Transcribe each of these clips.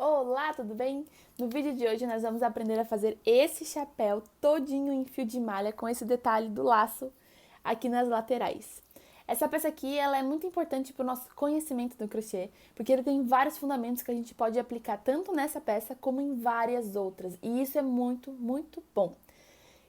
Olá, tudo bem? No vídeo de hoje nós vamos aprender a fazer esse chapéu todinho em fio de malha com esse detalhe do laço aqui nas laterais. Essa peça aqui ela é muito importante para o nosso conhecimento do crochê, porque ele tem vários fundamentos que a gente pode aplicar tanto nessa peça como em várias outras, e isso é muito, muito bom.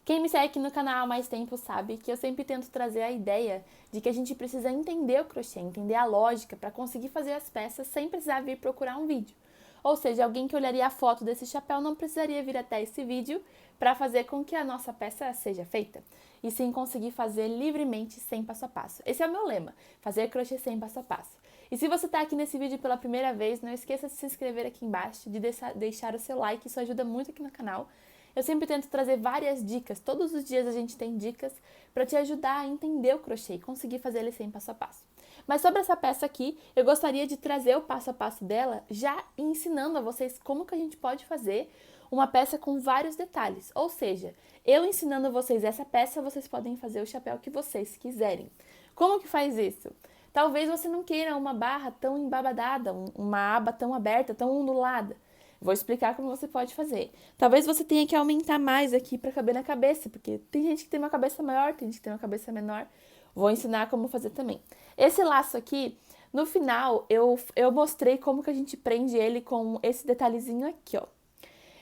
Quem me segue aqui no canal há mais tempo sabe que eu sempre tento trazer a ideia de que a gente precisa entender o crochê, entender a lógica para conseguir fazer as peças sem precisar vir procurar um vídeo. Ou seja, alguém que olharia a foto desse chapéu não precisaria vir até esse vídeo para fazer com que a nossa peça seja feita, e sim conseguir fazer livremente sem passo a passo. Esse é o meu lema, fazer crochê sem passo a passo. E se você está aqui nesse vídeo pela primeira vez, não esqueça de se inscrever aqui embaixo, de deixar o seu like, isso ajuda muito aqui no canal. Eu sempre tento trazer várias dicas, todos os dias a gente tem dicas para te ajudar a entender o crochê e conseguir fazer ele sem passo a passo. Mas sobre essa peça aqui, eu gostaria de trazer o passo a passo dela, já ensinando a vocês como que a gente pode fazer uma peça com vários detalhes. Ou seja, eu ensinando vocês essa peça, vocês podem fazer o chapéu que vocês quiserem. Como que faz isso? Talvez você não queira uma barra tão embabadada, uma aba tão aberta, tão ondulada. Vou explicar como você pode fazer. Talvez você tenha que aumentar mais aqui para caber na cabeça, porque tem gente que tem uma cabeça maior, tem gente que tem uma cabeça menor. Vou ensinar como fazer também. Esse laço aqui, no final, eu mostrei como que a gente prende ele com esse detalhezinho aqui, ó.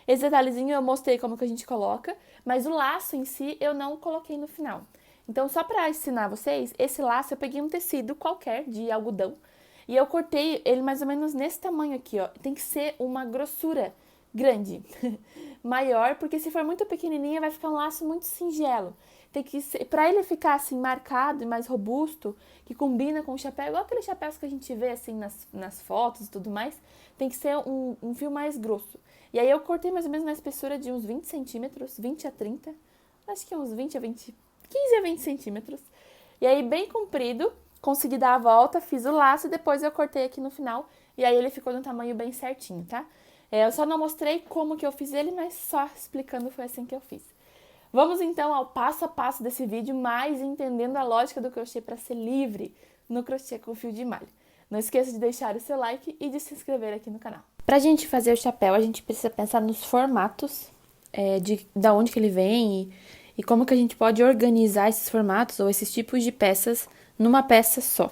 Esse detalhezinho eu mostrei como que a gente coloca, mas o laço em si eu não coloquei no final. Então, só para ensinar vocês, esse laço eu peguei um tecido qualquer de algodão e eu cortei ele mais ou menos nesse tamanho aqui, ó. Tem que ser uma grossura grande, maior, porque se for muito pequenininha vai ficar um laço muito singelo. Tem que ser, para ele ficar assim marcado e mais robusto, que combina com o chapéu, igual aqueles chapéus que a gente vê assim nas fotos e tudo mais, tem que ser um fio mais grosso. E aí eu cortei mais ou menos na espessura de uns 20 centímetros, 20 a 30, acho que uns 20 a 20, 15 a 20 centímetros. E aí bem comprido, consegui dar a volta, fiz o laço e depois eu cortei aqui no final. E aí ele ficou no tamanho bem certinho, tá? Eu só não mostrei como que eu fiz ele, mas só explicando foi assim que eu fiz. Vamos então ao passo a passo desse vídeo, mais entendendo a lógica do crochê para ser livre no crochê com fio de malha. Não esqueça de deixar o seu like e de se inscrever aqui no canal. Para a gente fazer o chapéu, a gente precisa pensar nos formatos, da onde que ele vem e como que a gente pode organizar esses formatos ou esses tipos de peças numa peça só.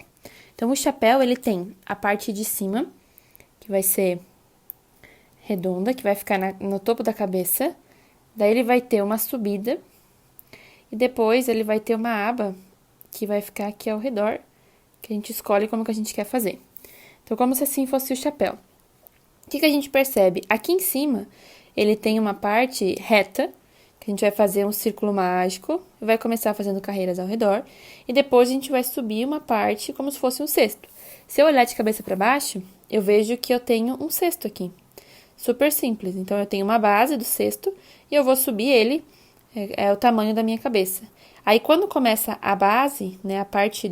Então, o chapéu, ele tem a parte de cima, que vai ser redonda, que vai ficar no topo da cabeça. Daí, ele vai ter uma subida. E depois, ele vai ter uma aba, que vai ficar aqui ao redor, que a gente escolhe como que a gente quer fazer. Então, como se assim fosse o chapéu. O que a gente percebe? Aqui em cima, ele tem uma parte reta, que a gente vai fazer um círculo mágico, vai começar fazendo carreiras ao redor, e depois a gente vai subir uma parte como se fosse um cesto. Se eu olhar de cabeça para baixo, eu vejo que eu tenho um cesto aqui. Super simples. Então, eu tenho uma base do cesto, e eu vou subir ele, é o tamanho da minha cabeça. Aí, quando começa a base, né, a parte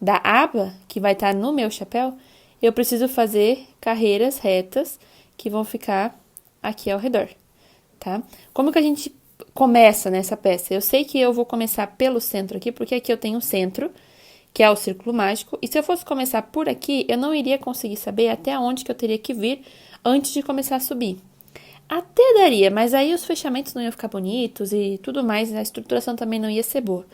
da aba, que vai estar no meu chapéu, eu preciso fazer carreiras retas que vão ficar aqui ao redor, tá? Como que a gente começa nessa peça? Eu sei que eu vou começar pelo centro aqui, porque aqui eu tenho o centro, que é o círculo mágico, e se eu fosse começar por aqui, eu não iria conseguir saber até onde que eu teria que vir antes de começar a subir. Até daria, mas aí os fechamentos não iam ficar bonitos e tudo mais, a estruturação também não ia ser boa.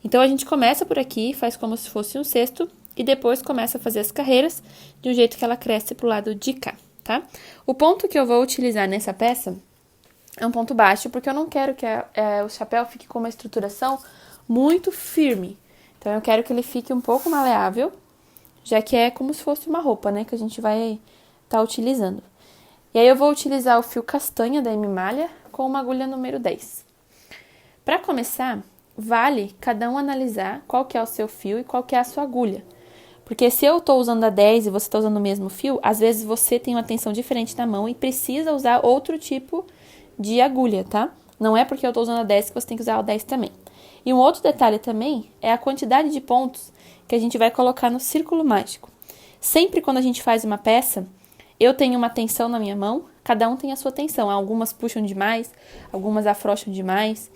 Então, a gente começa por aqui, faz como se fosse um cesto, e depois começa a fazer as carreiras de um jeito que ela cresce pro lado de cá, tá? O ponto que eu vou utilizar nessa peça é um ponto baixo, porque eu não quero que o chapéu fique com uma estruturação muito firme. Então, eu quero que ele fique um pouco maleável, já que é como se fosse uma roupa, né, que a gente vai estar utilizando. E aí, eu vou utilizar o fio castanha da M-Malha com uma agulha número 10. Para começar, vale cada um analisar qual que é o seu fio e qual que é a sua agulha. Porque se eu tô usando a 10 e você tá usando o mesmo fio, às vezes você tem uma tensão diferente na mão e precisa usar outro tipo de agulha, tá? Não é porque eu tô usando a 10 que você tem que usar a 10 também. E um outro detalhe também é a quantidade de pontos que a gente vai colocar no círculo mágico. Sempre quando a gente faz uma peça, eu tenho uma tensão na minha mão, cada um tem a sua tensão. Algumas puxam demais, algumas afrouxam demais.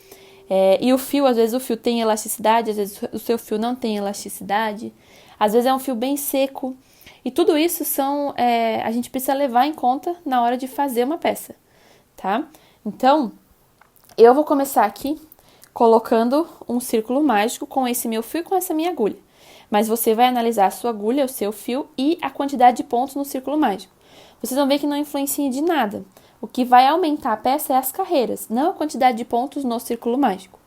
E o fio, às vezes o fio tem elasticidade, às vezes o seu fio não tem elasticidade. Às vezes é um fio bem seco, E tudo isso a gente precisa levar em conta na hora de fazer uma peça, tá? Então, eu vou começar aqui colocando um círculo mágico com esse meu fio e com essa minha agulha. Mas você vai analisar a sua agulha, o seu fio e a quantidade de pontos no círculo mágico. Vocês vão ver que não influencia de nada. O que vai aumentar a peça é as carreiras, não a quantidade de pontos no círculo mágico.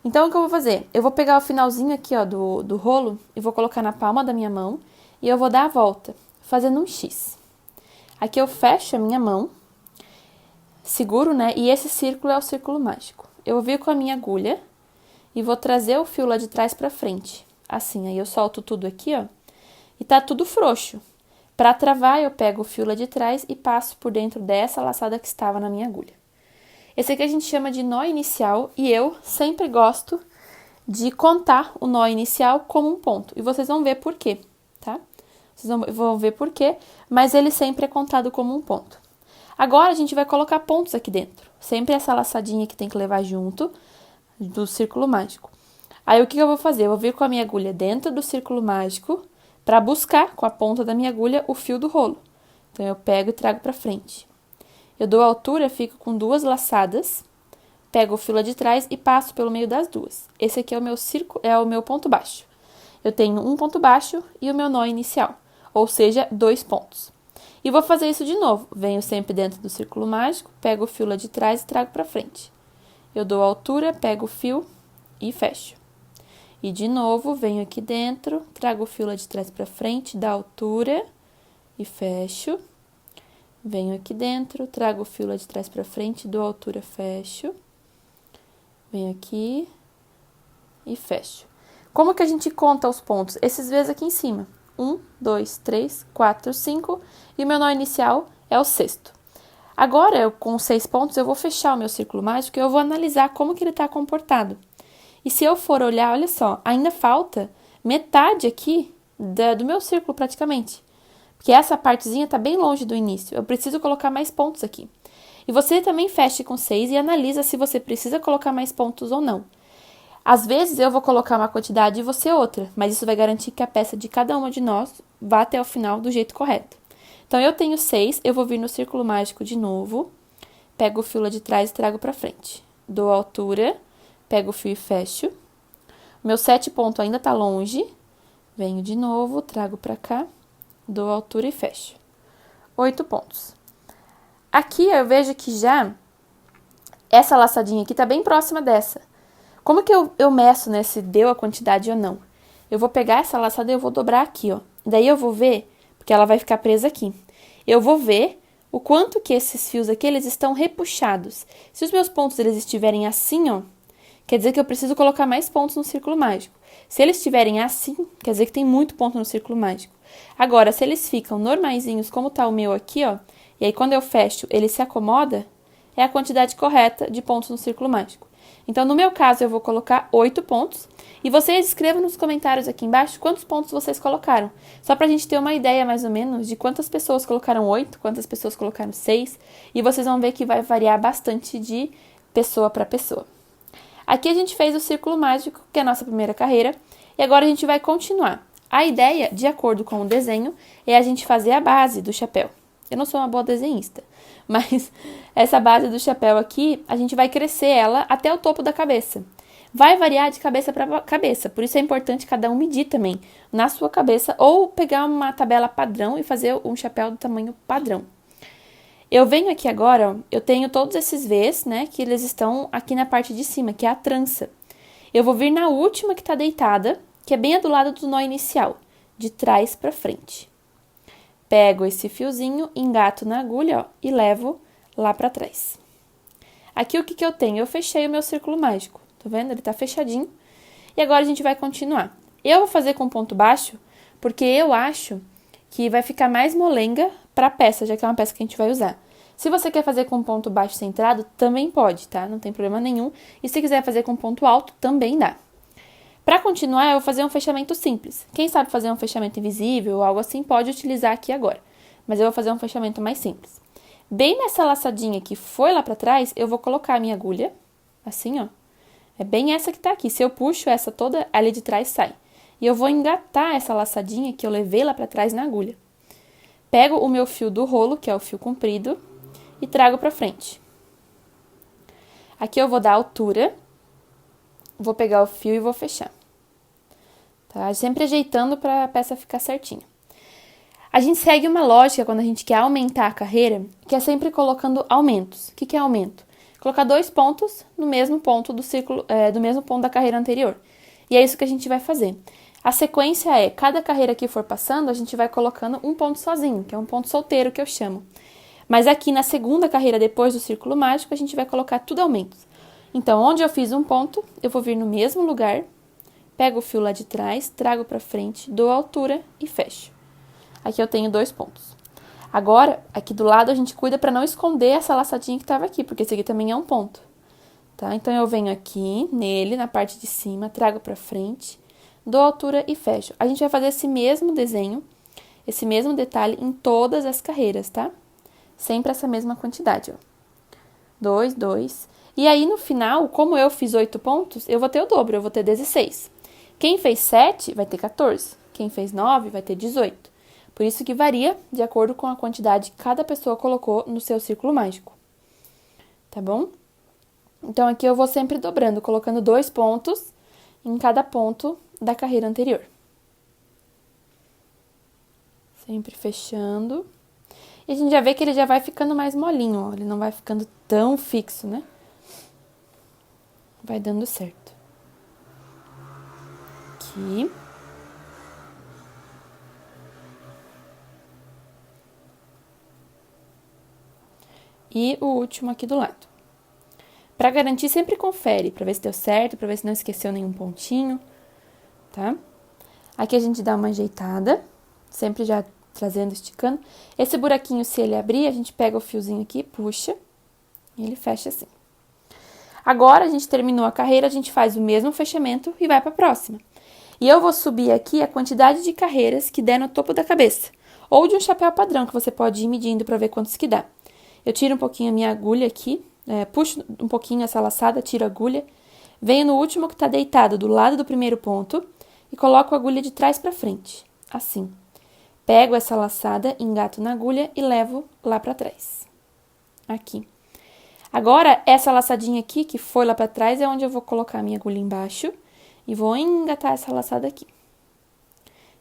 Então, o que eu vou fazer? Eu vou pegar o finalzinho aqui, ó, do rolo e vou colocar na palma da minha mão e eu vou dar a volta, fazendo um X. Aqui eu fecho a minha mão, seguro, né? E esse círculo é o círculo mágico. Eu vou vir com a minha agulha e vou trazer o fio lá de trás pra frente. Assim, aí eu solto tudo aqui, ó, e tá tudo frouxo. Para travar, eu pego o fio lá de trás e passo por dentro dessa laçada que estava na minha agulha. Esse aqui a gente chama de nó inicial e eu sempre gosto de contar o nó inicial como um ponto. E vocês vão ver por quê, tá? Vocês vão ver por quê, mas ele sempre é contado como um ponto. Agora, a gente vai colocar pontos aqui dentro. Sempre essa laçadinha que tem que levar junto do círculo mágico. Aí, o que eu vou fazer? Eu vou vir com a minha agulha dentro do círculo mágico para buscar com a ponta da minha agulha o fio do rolo. Então, eu pego e trago para frente. Eu dou a altura, fico com 2 laçadas, pego o fio lá de trás e passo pelo meio das 2. Esse aqui é o meu é o meu ponto baixo. Eu tenho um ponto baixo e o meu nó inicial, ou seja, 2 pontos. E vou fazer isso de novo. Venho sempre dentro do círculo mágico, pego o fio lá de trás e trago para frente. Eu dou a altura, pego o fio e fecho. E de novo, venho aqui dentro, trago o fio lá de trás para frente, da altura e fecho. Venho aqui dentro, trago o fio lá de trás para frente, dou a altura, fecho. Venho aqui e fecho. Como que a gente conta os pontos? Esses vezes aqui em cima. 1, 2, 3, 4, 5 e o meu nó inicial é o 6º. Agora, com 6 pontos, eu vou fechar o meu círculo mágico e eu vou analisar como que ele está comportado. E se eu for olhar, olha só, ainda falta metade aqui do meu círculo praticamente. Porque essa partezinha está bem longe do início. Eu preciso colocar mais pontos aqui. E você também fecha com 6 e analisa se você precisa colocar mais pontos ou não. Às vezes eu vou colocar uma quantidade e você outra, mas isso vai garantir que a peça de cada uma de nós vá até o final do jeito correto. Então, eu tenho 6, eu vou vir no círculo mágico de novo, pego o fio lá de trás e trago pra frente. Dou a altura, pego o fio e fecho. Meu 7 ponto ainda tá longe, venho de novo, trago pra cá, dou a altura e fecho. 8 pontos. Aqui eu vejo que já essa laçadinha aqui tá bem próxima dessa. Como que eu meço, né, se deu a quantidade ou não? Eu vou pegar essa laçada e eu vou dobrar aqui, ó. Daí eu vou ver, porque ela vai ficar presa aqui. Eu vou ver o quanto que esses fios aqui, eles estão repuxados. Se os meus pontos, eles estiverem assim, ó, quer dizer que eu preciso colocar mais pontos no círculo mágico. Se eles estiverem assim, quer dizer que tem muito ponto no círculo mágico. Agora, se eles ficam normaisinhos, como tá o meu aqui, ó, e aí quando eu fecho, ele se acomoda, é a quantidade correta de pontos no círculo mágico. Então, no meu caso, eu vou colocar 8 pontos. E vocês escrevam nos comentários aqui embaixo quantos pontos vocês colocaram. Só pra gente ter uma ideia, mais ou menos, de quantas pessoas colocaram 8, quantas pessoas colocaram 6. E vocês vão ver que vai variar bastante de pessoa para pessoa. Aqui a gente fez o círculo mágico, que é a nossa primeira carreira. E agora a gente vai continuar. A ideia, de acordo com o desenho, é a gente fazer a base do chapéu. Eu não sou uma boa desenhista, mas essa base do chapéu aqui, a gente vai crescer ela até o topo da cabeça. Vai variar de cabeça para cabeça, por isso é importante cada um medir também na sua cabeça ou pegar uma tabela padrão e fazer um chapéu do tamanho padrão. Eu venho aqui agora, ó, eu tenho todos esses V's, né, que eles estão aqui na parte de cima, que é a trança. Eu vou vir na última que tá deitada, que é bem do lado do nó inicial, de trás para frente. Pego esse fiozinho, engato na agulha, ó, e levo lá para trás. Aqui o que eu tenho? Eu fechei o meu círculo mágico. Tá vendo? Ele tá fechadinho. E agora a gente vai continuar. Eu vou fazer com ponto baixo, porque eu acho que vai ficar mais molenga pra peça, já que é uma peça que a gente vai usar. Se você quer fazer com ponto baixo centrado, também pode, tá? Não tem problema nenhum. E se quiser fazer com ponto alto, também dá. Para continuar, eu vou fazer um fechamento simples. Quem sabe fazer um fechamento invisível ou algo assim, pode utilizar aqui agora. Mas eu vou fazer um fechamento mais simples. Bem nessa laçadinha que foi lá para trás, eu vou colocar a minha agulha, assim, ó. É bem essa que tá aqui. Se eu puxo essa toda, ali de trás sai. E eu vou engatar essa laçadinha que eu levei lá para trás na agulha. Pego o meu fio do rolo, que é o fio comprido, e trago pra frente. Aqui eu vou dar altura, vou pegar o fio e vou fechar. Tá? Sempre ajeitando para a peça ficar certinha. A gente segue uma lógica quando a gente quer aumentar a carreira, que é sempre colocando aumentos. O que é aumento? Colocar 2 pontos no mesmo ponto do círculo, do mesmo ponto da carreira anterior. E é isso que a gente vai fazer. A sequência é, cada carreira que for passando, a gente vai colocando um ponto sozinho, que é um ponto solteiro que eu chamo. Mas aqui na segunda carreira, depois do círculo mágico, a gente vai colocar tudo aumentos. Então, onde eu fiz um ponto, eu vou vir no mesmo lugar, pego o fio lá de trás, trago pra frente, dou altura e fecho. Aqui eu tenho 2 pontos. Agora, aqui do lado, a gente cuida para não esconder essa laçadinha que estava aqui, porque esse aqui também é um ponto. Tá? Então, eu venho aqui, nele, na parte de cima, trago pra frente, dou altura e fecho. A gente vai fazer esse mesmo desenho, esse mesmo detalhe em todas as carreiras, tá? Sempre essa mesma quantidade, ó. 2, 2. E aí, no final, como eu fiz 8 pontos, eu vou ter o dobro, eu vou ter 16. Quem fez 7 vai ter 14. Quem fez 9 vai ter 18. Por isso que varia de acordo com a quantidade que cada pessoa colocou no seu círculo mágico. Tá bom? Então, aqui eu vou sempre dobrando, colocando 2 pontos em cada ponto da carreira anterior. Sempre fechando. E a gente já vê que ele já vai ficando mais molinho, ó. Ele não vai ficando tão fixo, né? Vai dando certo. Aqui. E o último aqui do lado. Pra garantir, sempre confere, pra ver se deu certo, pra ver se não esqueceu nenhum pontinho, tá? Aqui a gente dá uma ajeitada, sempre já trazendo, esticando. Esse buraquinho, se ele abrir, a gente pega o fiozinho aqui, puxa, e ele fecha assim. Agora, a gente terminou a carreira, a gente faz o mesmo fechamento e vai pra próxima. E eu vou subir aqui a quantidade de carreiras que der no topo da cabeça, ou de um chapéu padrão, que você pode ir medindo pra ver quantos que dá. Eu tiro um pouquinho a minha agulha aqui, puxo um pouquinho essa laçada, tiro a agulha, venho no último que tá deitado do lado do primeiro ponto e coloco a agulha de trás pra frente, assim. Pego essa laçada, engato na agulha e levo lá pra trás. Aqui. Agora, essa laçadinha aqui, que foi lá pra trás, é onde eu vou colocar a minha agulha embaixo e vou engatar essa laçada aqui.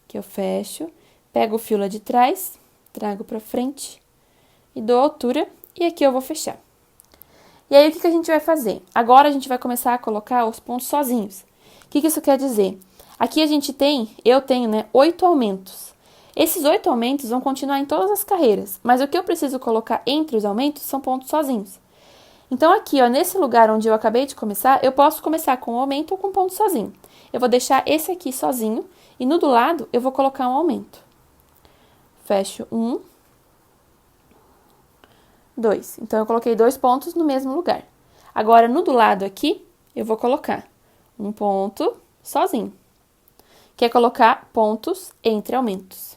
Que eu fecho, pego o fio lá de trás, trago pra frente e dou altura, e aqui eu vou fechar. E aí, o que a gente vai fazer? Agora, a gente vai começar a colocar os pontos sozinhos. O que isso quer dizer? Aqui eu tenho, né, 8 aumentos. Esses 8 aumentos vão continuar em todas as carreiras, mas o que eu preciso colocar entre os aumentos são pontos sozinhos. Então, aqui, ó, nesse lugar onde eu acabei de começar, eu posso começar com um aumento ou com ponto sozinho. Eu vou deixar esse aqui sozinho, e no do lado, eu vou colocar um aumento. Fecho 1, 2. Então, eu coloquei 2 pontos no mesmo lugar. Agora, no do lado aqui, eu vou colocar um ponto sozinho, que é colocar pontos entre aumentos.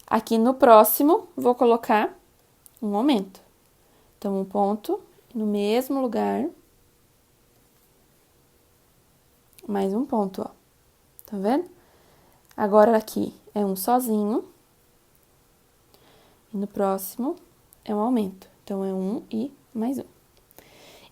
Aqui no próximo, vou colocar um aumento. Então, um ponto no mesmo lugar, mais um ponto, ó. Tá vendo? Agora, aqui é um sozinho, e no próximo é um aumento. Então, é um e mais um.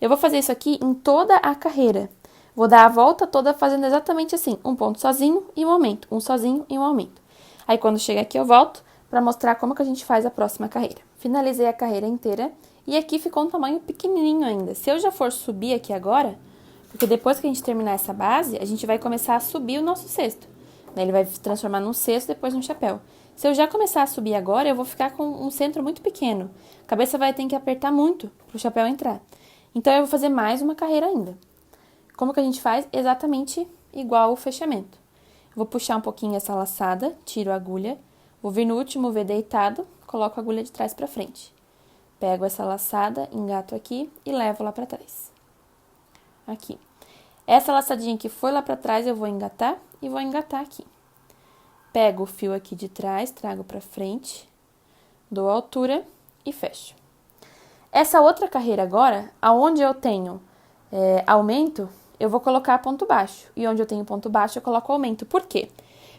Eu vou fazer isso aqui em toda a carreira. Vou dar a volta toda fazendo exatamente assim, um ponto sozinho e um aumento, um sozinho e um aumento. Aí, quando chegar aqui, eu volto para mostrar como que a gente faz a próxima carreira. Finalizei a carreira inteira e aqui ficou um tamanho pequenininho ainda. Se eu já for subir aqui agora, porque depois que a gente terminar essa base, a gente vai começar a subir o nosso cesto. Ele vai se transformar num cesto, depois num chapéu. Se eu já começar a subir agora, eu vou ficar com um centro muito pequeno. A cabeça vai ter que apertar muito para o chapéu entrar. Então, eu vou fazer mais uma carreira ainda. Como que a gente faz? Exatamente igual o fechamento. Eu vou puxar um pouquinho essa laçada, tiro a agulha, vou vir no último V deitado, coloco a agulha de trás para frente. Pego essa laçada, engato aqui e levo lá para trás. Aqui. Essa laçadinha que foi lá para trás, eu vou engatar e vou engatar aqui. Pego o fio aqui de trás, trago para frente, dou altura e fecho. Essa outra carreira agora, aonde eu tenho aumento, eu vou colocar ponto baixo. E onde eu tenho ponto baixo, eu coloco aumento. Por quê?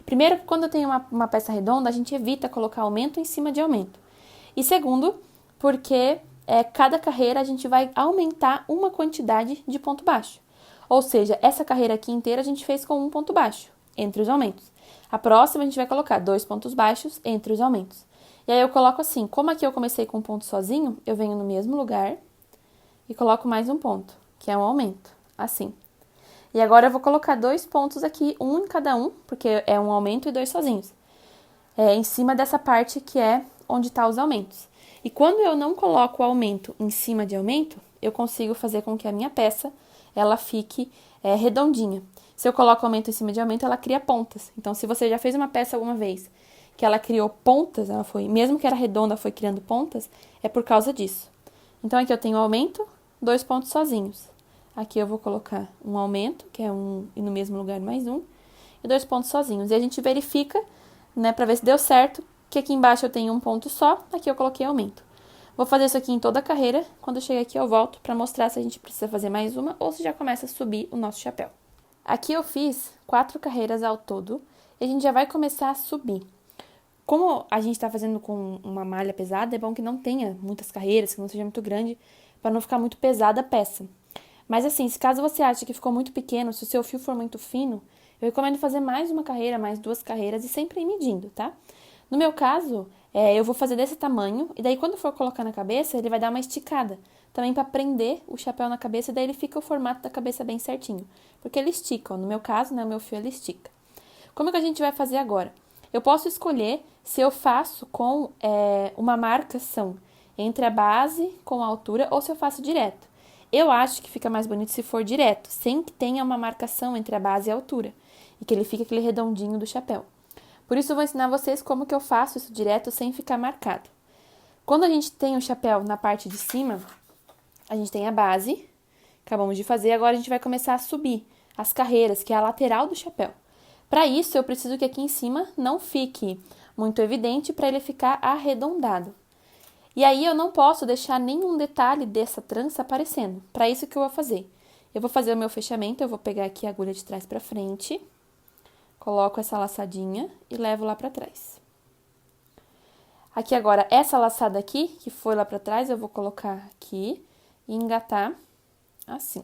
Primeiro, quando eu tenho uma peça redonda, a gente evita colocar aumento em cima de aumento. E segundo, porque cada carreira a gente vai aumentar uma quantidade de ponto baixo. Ou seja, essa carreira aqui inteira a gente fez com um ponto baixo entre os aumentos. A próxima a gente vai colocar 2 pontos baixos entre os aumentos. E aí eu coloco assim, como aqui eu comecei com um ponto sozinho, eu venho no mesmo lugar e coloco mais um ponto, que é um aumento, assim. E agora eu vou colocar 2 pontos aqui, um em cada um, porque é um aumento e 2 sozinhos. Em cima dessa parte que é onde estão os aumentos. E quando eu não coloco o aumento em cima de aumento, eu consigo fazer com que a minha peça ela fique redondinha. Se eu coloco aumento em cima de aumento, ela cria pontas. Então, se você já fez uma peça alguma vez que ela criou pontas, mesmo que era redonda, foi criando pontas, é por causa disso. Então, aqui eu tenho aumento, 2 pontos sozinhos. Aqui eu vou colocar um aumento, que é um, e no mesmo lugar mais um, e 2 pontos sozinhos. E a gente verifica, né, para ver se deu certo, que aqui embaixo eu tenho um ponto só, aqui eu coloquei aumento. Vou fazer isso aqui em toda a carreira, quando eu chegar aqui eu volto para mostrar se a gente precisa fazer mais uma ou se já começa a subir o nosso chapéu. Aqui eu fiz 4 carreiras ao todo e a gente já vai começar a subir. Como a gente está fazendo com uma malha pesada, é bom que não tenha muitas carreiras, que não seja muito grande, para não ficar muito pesada a peça. Mas assim, se caso você acha que ficou muito pequeno, se o seu fio for muito fino, eu recomendo fazer mais uma carreira, mais 2 carreiras e sempre ir medindo, tá? No meu caso, eu vou fazer desse tamanho e daí quando for colocar na cabeça, ele vai dar uma esticada. Também para prender o chapéu na cabeça, daí ele fica o formato da cabeça bem certinho. Porque ele estica, ó. No meu caso, né, o meu fio ele estica. Como que a gente vai fazer agora? Eu posso escolher se eu faço com uma marcação entre a base com a altura ou se eu faço direto. Eu acho que fica mais bonito se for direto, sem que tenha uma marcação entre a base e a altura. E que ele fique aquele redondinho do chapéu. Por isso eu vou ensinar vocês como que eu faço isso direto sem ficar marcado. Quando a gente tem o chapéu na parte de cima, a gente tem a base, acabamos de fazer, agora a gente vai começar a subir as carreiras, que é a lateral do chapéu. Para isso, eu preciso que aqui em cima não fique muito evidente para ele ficar arredondado. E aí, eu não posso deixar nenhum detalhe dessa trança aparecendo. Para isso que eu vou fazer? Eu vou fazer o meu fechamento, eu vou pegar aqui a agulha de trás para frente, coloco essa laçadinha e levo lá para trás. Aqui agora, essa laçada aqui, que foi lá para trás, eu vou colocar aqui e engatar assim.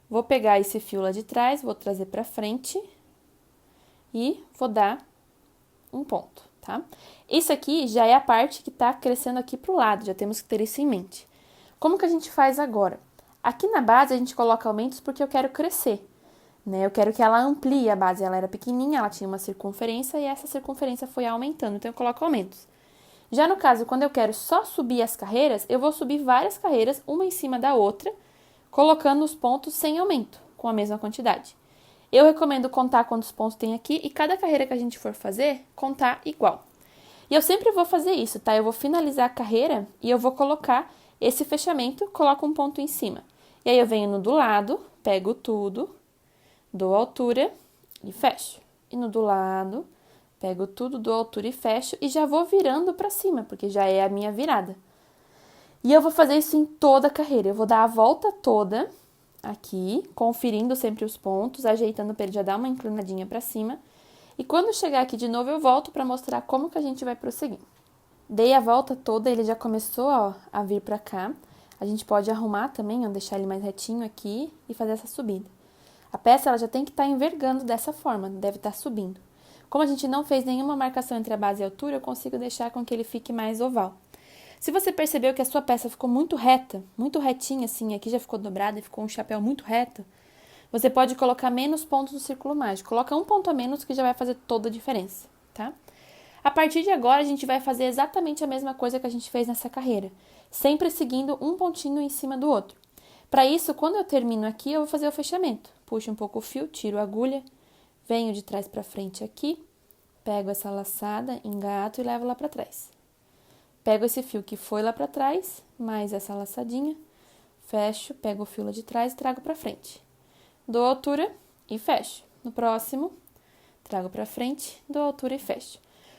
Vou pegar esse fio lá de trás, vou trazer pra frente e vou dar um ponto, tá? Isso aqui já é a parte que tá crescendo aqui pro lado, já temos que ter isso em mente. Como que a gente faz agora? Aqui na base a gente coloca aumentos porque eu quero crescer, né? Eu quero que ela amplie a base, ela era pequenininha, ela tinha uma circunferência e essa circunferência foi aumentando, então eu coloco aumentos. Já no caso, quando eu quero só subir as carreiras, eu vou subir várias carreiras, uma em cima da outra, colocando os pontos sem aumento, com a mesma quantidade. Eu recomendo contar quantos pontos tem aqui e cada carreira que a gente for fazer, contar igual. E eu sempre vou fazer isso, tá? Eu vou finalizar a carreira e eu vou colocar esse fechamento, coloco um ponto em cima. E aí eu venho no do lado, pego tudo, dou altura e fecho. E no do lado, pego tudo, dou altura e fecho e já vou virando para cima, porque já é a minha virada. E eu vou fazer isso em toda a carreira. Eu vou dar a volta toda aqui, conferindo sempre os pontos, ajeitando para ele já dar uma inclinadinha para cima. E quando chegar aqui de novo, eu volto para mostrar como que a gente vai prosseguir. Dei a volta toda, ele já começou, ó, a vir para cá. A gente pode arrumar também, ó, deixar ele mais retinho aqui e fazer essa subida. A peça ela já tem que estar envergando dessa forma, deve estar subindo. Como a gente não fez nenhuma marcação entre a base e a altura, eu consigo deixar com que ele fique mais oval. Se você percebeu que a sua peça ficou muito reta, muito retinha assim, aqui já ficou dobrada e ficou um chapéu muito reto, você pode colocar menos pontos no círculo mágico. Coloca um ponto a menos que já vai fazer toda a diferença, tá? A partir de agora, a gente vai fazer exatamente a mesma coisa que a gente fez nessa carreira, sempre seguindo um pontinho em cima do outro. Para isso, quando eu termino aqui, eu vou fazer o fechamento. Puxo um pouco o fio, tiro a agulha, venho de trás para frente aqui, pego essa laçada, engato e levo lá para trás. Pego esse fio que foi lá para trás, mais essa laçadinha, fecho, pego o fio lá de trás e trago para frente. Dou altura e fecho. No próximo, trago para frente, dou altura e fecho.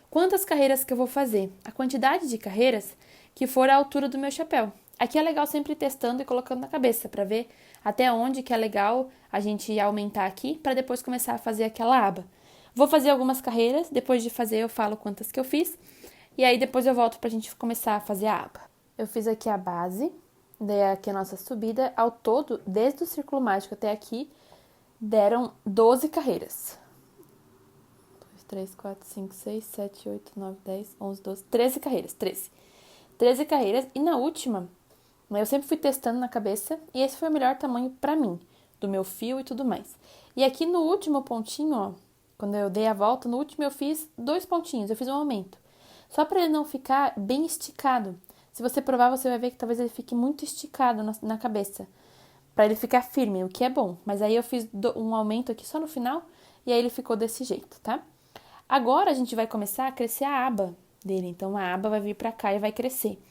Quantas carreiras que eu vou fazer? A quantidade de carreiras que for a altura do meu chapéu. Aqui é legal sempre ir testando e colocando na cabeça para ver até onde que é legal a gente aumentar aqui para depois começar a fazer aquela aba. Vou fazer algumas carreiras, depois de fazer eu falo quantas que eu fiz, e aí depois eu volto pra gente começar a fazer a aba. Eu fiz aqui a base, daí aqui a nossa subida, ao todo, desde o círculo mágico até aqui, deram 12 carreiras. 2, 3, 4, 5, 6, 7, 8, 9, 10, 11, 12, 13 carreiras, 13 carreiras, e na última, eu sempre fui testando na cabeça, e esse foi o melhor tamanho pra mim, do meu fio e tudo mais. E aqui no último pontinho, ó, quando eu dei a volta, no último eu fiz 2 pontinhos, eu fiz um aumento. Só para ele não ficar bem esticado. Se você provar, você vai ver que talvez ele fique muito esticado na cabeça. Para ele ficar firme, o que é bom. Mas aí eu fiz um aumento aqui só no final, e aí ele ficou desse jeito, tá? Agora a gente vai começar a crescer a aba dele. Então a aba vai vir para cá e vai crescer.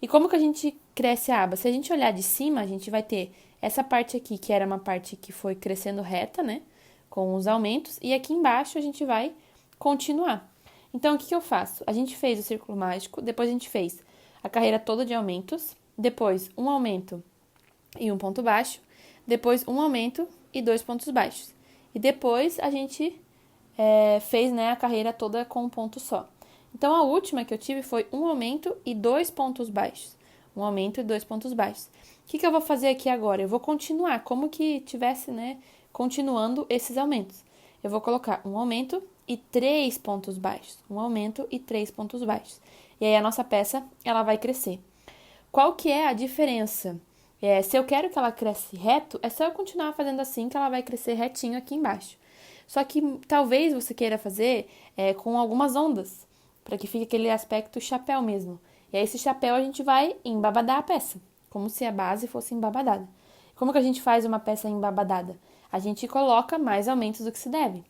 E como que a gente cresce a aba? Se a gente olhar de cima, a gente vai ter essa parte aqui, que era uma parte que foi crescendo reta, né? Com os aumentos. E aqui embaixo a gente vai continuar. Então, o que eu faço? A gente fez o círculo mágico, depois a gente fez a carreira toda de aumentos, depois um aumento e um ponto baixo, depois um aumento e 2 pontos baixos. E depois a gente fez, né, a carreira toda com um ponto só. Então, a última que eu tive foi um aumento e 2 pontos baixos. Um aumento e 2 pontos baixos. O que eu vou fazer aqui agora? Eu vou continuar, como que tivesse, né, continuando esses aumentos. Eu vou colocar um aumento e 3 pontos baixos. Um aumento e 3 pontos baixos. E aí a nossa peça, ela vai crescer. Qual que é a diferença? Se eu quero que ela cresça reto, é só eu continuar fazendo assim que ela vai crescer retinho aqui embaixo. Só que talvez você queira fazer com algumas ondas, para que fique aquele aspecto chapéu mesmo. E aí esse chapéu a gente vai embabadar a peça, como se a base fosse embabadada. Como que a gente faz uma peça embabadada? A gente coloca mais aumentos do que se deve.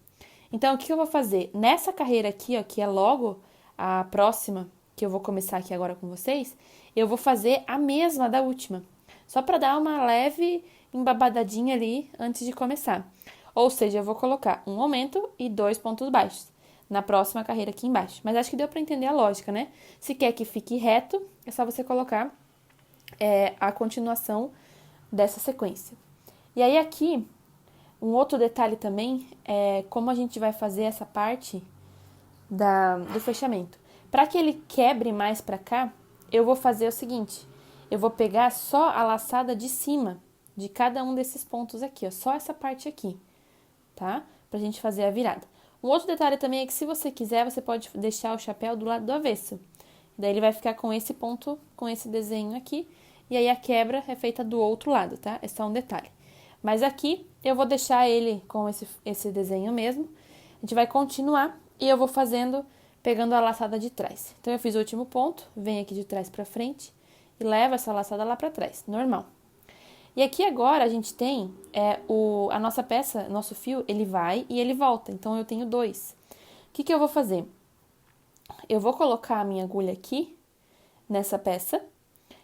Então, o que eu vou fazer? Nessa carreira aqui, ó, que é logo a próxima, que eu vou começar aqui agora com vocês, eu vou fazer a mesma da última. Só para dar uma leve embabadadinha ali antes de começar. Ou seja, eu vou colocar um aumento e 2 pontos baixos na próxima carreira aqui embaixo. Mas acho que deu para entender a lógica, né? Se quer que fique reto, é só você colocar a continuação dessa sequência. E aí aqui, um outro detalhe também é como a gente vai fazer essa parte do fechamento. Para que ele quebre mais para cá, eu vou fazer o seguinte, eu vou pegar só a laçada de cima de cada um desses pontos aqui, ó, só essa parte aqui, tá? Pra gente fazer a virada. Um outro detalhe também é que se você quiser, você pode deixar o chapéu do lado do avesso. Daí ele vai ficar com esse ponto, com esse desenho aqui, e aí a quebra é feita do outro lado, tá? É só um detalhe. Mas aqui eu vou deixar ele com esse desenho mesmo. A gente vai continuar e eu vou fazendo, pegando a laçada de trás. Então eu fiz o último ponto, venho aqui de trás pra frente e levo essa laçada lá pra trás, normal. E aqui agora a gente tem a nossa peça, nosso fio, ele vai e ele volta. Então eu tenho 2. O que eu vou fazer? Eu vou colocar a minha agulha aqui, nessa peça,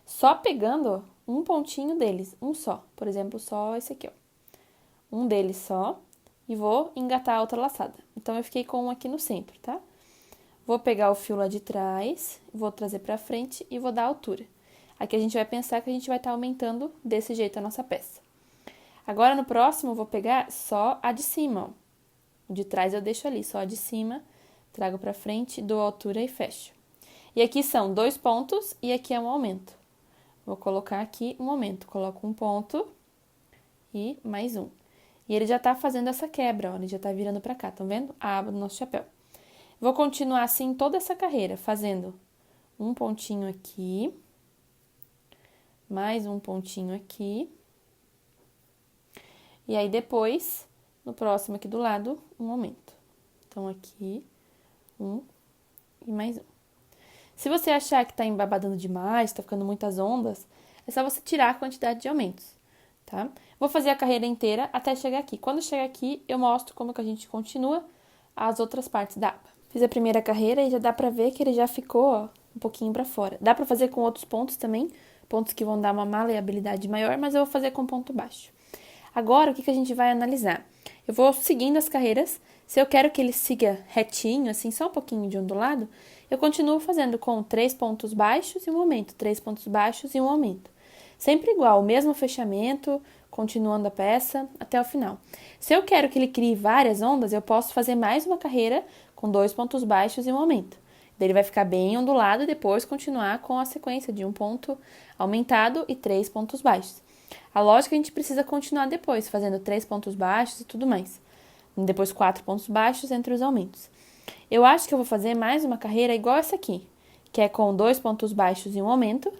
só pegando um pontinho deles, um só. Por exemplo, só esse aqui, ó. Um deles só, e vou engatar a outra laçada. Então, eu fiquei com um aqui no centro, tá? Vou pegar o fio lá de trás, vou trazer pra frente e vou dar altura. Aqui a gente vai pensar que a gente vai estar aumentando desse jeito a nossa peça. Agora, no próximo, eu vou pegar só a de cima, ó. O de trás eu deixo ali, só a de cima, trago pra frente, dou altura e fecho. E aqui são 2 pontos e aqui é um aumento. Vou colocar aqui um aumento, coloco um ponto e mais um. E ele já tá fazendo essa quebra, ó, ele já tá virando pra cá, estão vendo? A aba do nosso chapéu. Vou continuar assim toda essa carreira, fazendo um pontinho aqui, mais um pontinho aqui. E aí depois, no próximo aqui do lado, um aumento. Então aqui, um e mais um. Se você achar que tá embabadando demais, tá ficando muitas ondas, é só você tirar a quantidade de aumentos, tá? Vou fazer a carreira inteira até chegar aqui. Quando chegar aqui, eu mostro como que a gente continua as outras partes da aba. Fiz a primeira carreira e já dá pra ver que ele já ficou, ó, um pouquinho pra fora. Dá pra fazer com outros pontos também, pontos que vão dar uma maleabilidade maior, mas eu vou fazer com ponto baixo. Agora, o que a gente vai analisar? Eu vou seguindo as carreiras. Se eu quero que ele siga retinho, assim, só um pouquinho de ondulado, eu continuo fazendo com 3 pontos baixos e um aumento, 3 pontos baixos e um aumento. Sempre igual, o mesmo fechamento, continuando a peça até o final. Se eu quero que ele crie várias ondas, eu posso fazer mais uma carreira com 2 pontos baixos e um aumento. Daí ele vai ficar bem ondulado e depois continuar com a sequência de um ponto aumentado e 3 pontos baixos. A lógica a gente precisa continuar depois, fazendo 3 pontos baixos e tudo mais. Depois 4 pontos baixos entre os aumentos. Eu acho que eu vou fazer mais uma carreira igual essa aqui, que é com 2 pontos baixos e um aumento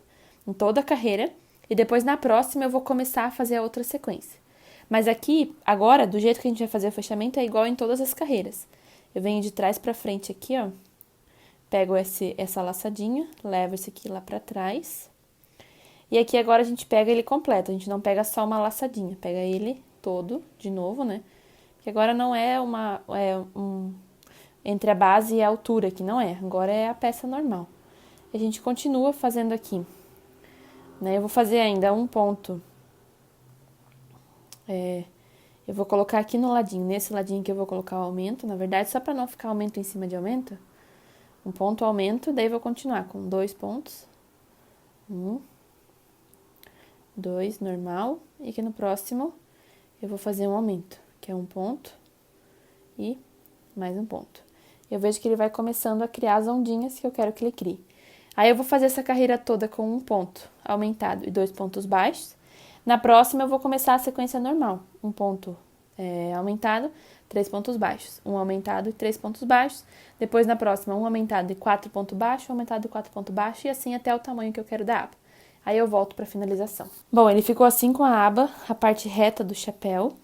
em toda a carreira. E depois na próxima eu vou começar a fazer a outra sequência. Mas aqui, agora, do jeito que a gente vai fazer o fechamento, é igual em todas as carreiras. Eu venho de trás pra frente aqui, ó. Pego essa laçadinha, levo esse aqui lá pra trás. E aqui agora a gente pega ele completo, a gente não pega só uma laçadinha, pega ele todo de novo, né? Que agora não é entre a base e a altura, que não é, agora é a peça normal. A gente continua fazendo aqui, né? Eu vou fazer ainda um ponto, eu vou colocar aqui no ladinho, nesse ladinho que eu vou colocar o aumento, na verdade, só pra não ficar aumento em cima de aumento. Um ponto aumento, daí eu vou continuar com 2 pontos. 1, 2, normal. E aqui no próximo eu vou fazer um aumento, que é um ponto e mais um ponto. Eu vejo que ele vai começando a criar as ondinhas que eu quero que ele crie. Aí eu vou fazer essa carreira toda com um ponto aumentado e 2 pontos baixos. Na próxima eu vou começar a sequência normal. Um ponto aumentado, 3 pontos baixos. Um aumentado e 3 pontos baixos. Depois na próxima um aumentado e 4 pontos baixos, um aumentado e 4 pontos baixos. E assim até o tamanho que eu quero da aba. Aí eu volto para finalização. Bom, ele ficou assim com a aba, a parte reta do chapéu.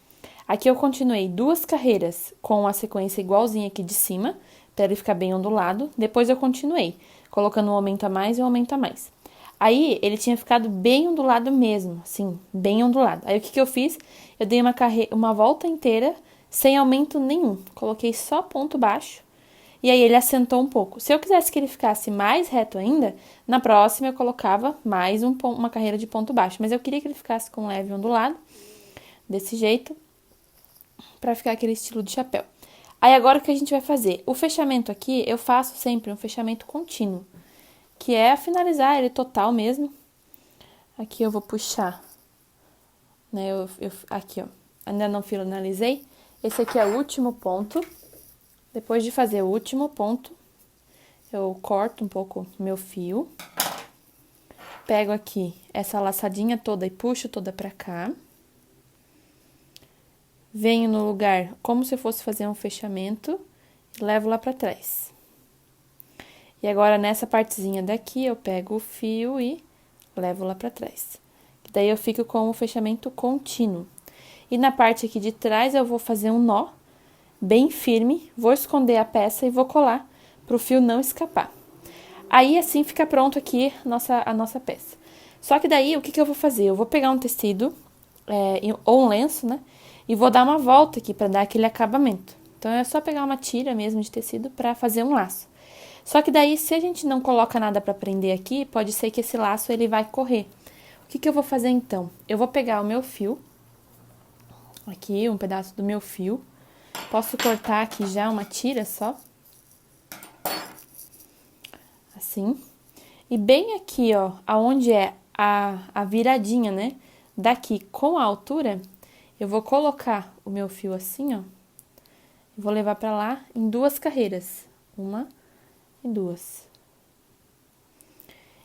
Aqui eu continuei 2 carreiras com a sequência igualzinha aqui de cima, para ele ficar bem ondulado. Depois eu continuei, colocando um aumento a mais e um aumento a mais. Aí ele tinha ficado bem ondulado mesmo, assim, bem ondulado. Aí o que eu fiz? Eu dei uma volta inteira sem aumento nenhum. Coloquei só ponto baixo. E aí ele assentou um pouco. Se eu quisesse que ele ficasse mais reto ainda, na próxima eu colocava mais uma carreira de ponto baixo. Mas eu queria que ele ficasse com leve ondulado, desse jeito, pra ficar aquele estilo de chapéu. Aí agora o que a gente vai fazer? O fechamento aqui, eu faço sempre um fechamento contínuo, que é finalizar ele total mesmo. Aqui eu vou puxar, né, aqui, ó, ainda não finalizei. Esse aqui é o último ponto. Depois de fazer o último ponto, eu corto um pouco meu fio. Pego aqui essa laçadinha toda e puxo toda pra cá. Venho no lugar como se fosse fazer um fechamento e levo lá pra trás. E agora, nessa partezinha daqui, eu pego o fio e levo lá pra trás. Daí, eu fico com o fechamento contínuo. E na parte aqui de trás, eu vou fazer um nó bem firme, vou esconder a peça e vou colar para o fio não escapar. Aí, assim, fica pronto aqui a nossa peça. Só que daí, o que eu vou fazer? Eu vou pegar um tecido, ou um lenço, né? E vou dar uma volta aqui para dar aquele acabamento. Então, é só pegar uma tira mesmo de tecido para fazer um laço. Só que daí, se a gente não coloca nada para prender aqui, pode ser que esse laço ele vai correr. O que eu vou fazer então? Eu vou pegar o meu fio, aqui, um pedaço do meu fio. Posso cortar aqui já uma tira só. Assim. E bem aqui, ó, aonde é a viradinha, né? Daqui com a altura, eu vou colocar o meu fio assim, ó. E vou levar pra lá em 2 carreiras. 1 e 2.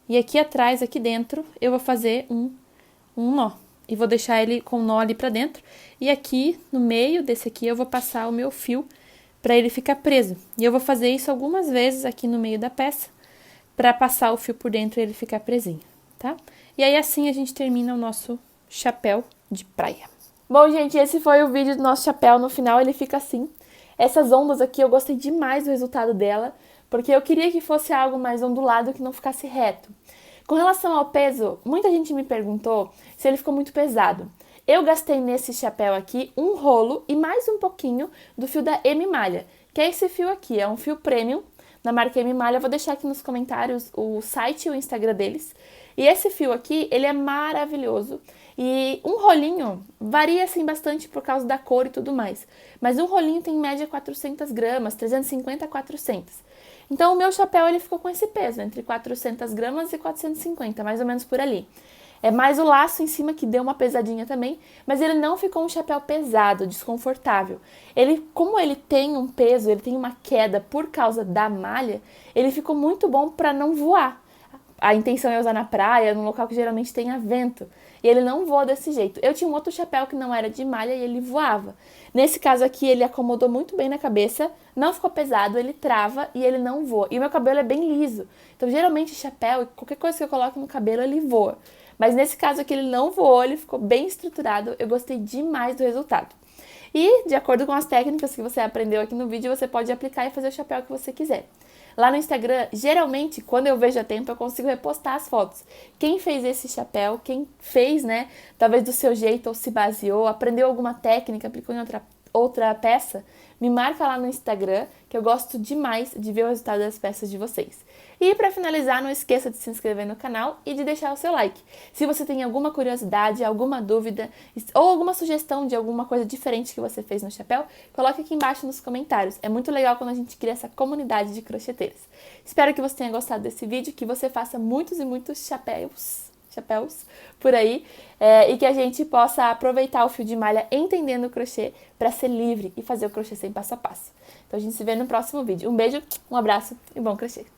E aqui atrás, aqui dentro, eu vou fazer um nó. E vou deixar ele com o nó ali pra dentro. E aqui, no meio desse aqui, eu vou passar o meu fio pra ele ficar preso. E eu vou fazer isso algumas vezes aqui no meio da peça, pra passar o fio por dentro e ele ficar presinho, tá? E aí, assim, a gente termina o nosso chapéu de praia. Bom, gente, esse foi o vídeo do nosso chapéu. No final, ele fica assim. Essas ondas aqui, eu gostei demais do resultado dela, porque eu queria que fosse algo mais ondulado, que não ficasse reto. Com relação ao peso, muita gente me perguntou se ele ficou muito pesado. Eu gastei nesse chapéu aqui um rolo e mais um pouquinho do fio da M-Malha, que é esse fio aqui, é um fio premium da marca M-Malha. Eu vou deixar aqui nos comentários o site e o Instagram deles. E esse fio aqui, ele é maravilhoso. E um rolinho varia assim bastante por causa da cor e tudo mais. Mas um rolinho tem em média 400 gramas, 350 a 400. Então, o meu chapéu ele ficou com esse peso, entre 400 gramas e 450, mais ou menos por ali. É mais o laço em cima que deu uma pesadinha também, mas ele não ficou um chapéu pesado, desconfortável. Ele, como ele tem um peso, ele tem uma queda por causa da malha, ele ficou muito bom para não voar. A intenção é usar na praia, num local que geralmente tenha vento. E ele não voa desse jeito. Eu tinha um outro chapéu que não era de malha e ele voava. Nesse caso aqui, ele acomodou muito bem na cabeça, não ficou pesado, ele trava e ele não voa. E o meu cabelo é bem liso. Então, geralmente, chapéu, qualquer coisa que eu coloque no cabelo, ele voa. Mas nesse caso aqui, ele não voou, ele ficou bem estruturado. Eu gostei demais do resultado. E, de acordo com as técnicas que você aprendeu aqui no vídeo, você pode aplicar e fazer o chapéu que você quiser. Lá no Instagram, geralmente, quando eu vejo a tempo, eu consigo repostar as fotos. Quem fez esse chapéu, quem fez, né, talvez do seu jeito ou se baseou, aprendeu alguma técnica, aplicou em outra peça, me marca lá no Instagram, que eu gosto demais de ver o resultado das peças de vocês. E para finalizar, não esqueça de se inscrever no canal e de deixar o seu like. Se você tem alguma curiosidade, alguma dúvida ou alguma sugestão de alguma coisa diferente que você fez no chapéu, coloque aqui embaixo nos comentários. É muito legal quando a gente cria essa comunidade de crocheteiras. Espero que você tenha gostado desse vídeo, que você faça muitos e muitos chapéus por aí, e que a gente possa aproveitar o fio de malha entendendo o crochê para ser livre e fazer o crochê sem passo a passo. Então a gente se vê no próximo vídeo. Um beijo, um abraço e bom crochê!